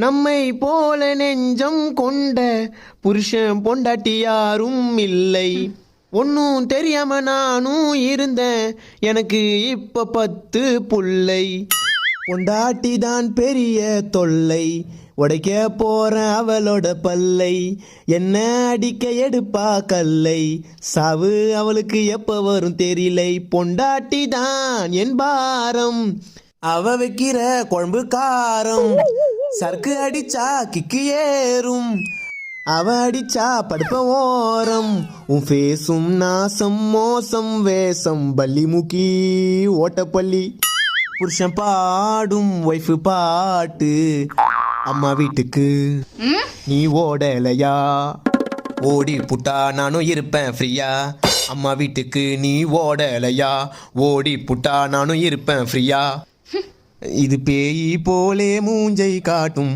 நம்மை போல நெஞ்சம் கொண்ட புருஷன் பொண்டாட்டி யாரும் இல்லை. ஒன்னும் தெரியாம நானும் இருந்தேன், எனக்கு இப்ப 10 புள்ளை. பொண்டாட்டி தான் பெரிய தொல்லை, உடைக்க போறேன் அவளோட பல்லை. என்ன அடிக்க எடுப்பா கல்லை, சாவு அவளுக்கு எப்ப வரும் தெரியலை. பொண்டாட்டி தான் என் பாரம், அவ வைக்கிற குழம்பு காரம். சரக்கு அடிச்சா கிக்கு ஏறும், அவ அடிச்சா படுப்ப ஓரம். உன் ஃபேஸும் நாசம் மோசம் வேஷம் பள்ளி முக்கி ஓட்டப்பள்ளி. புருஷன் பாடும் ஒய்ஃபு பாட்டு, அம்மா வீட்டுக்கு நீ ஓடலையா. ஓடி புட்டா நானும் இருப்பேன் ஃப்ரீயா, அம்மா வீட்டுக்கு நீ ஓடலையா. ஓடி புட்டா நானும் இருப்பேன் ஃப்ரீயா. இது பேய் போலே மூஞ்சை காட்டும்.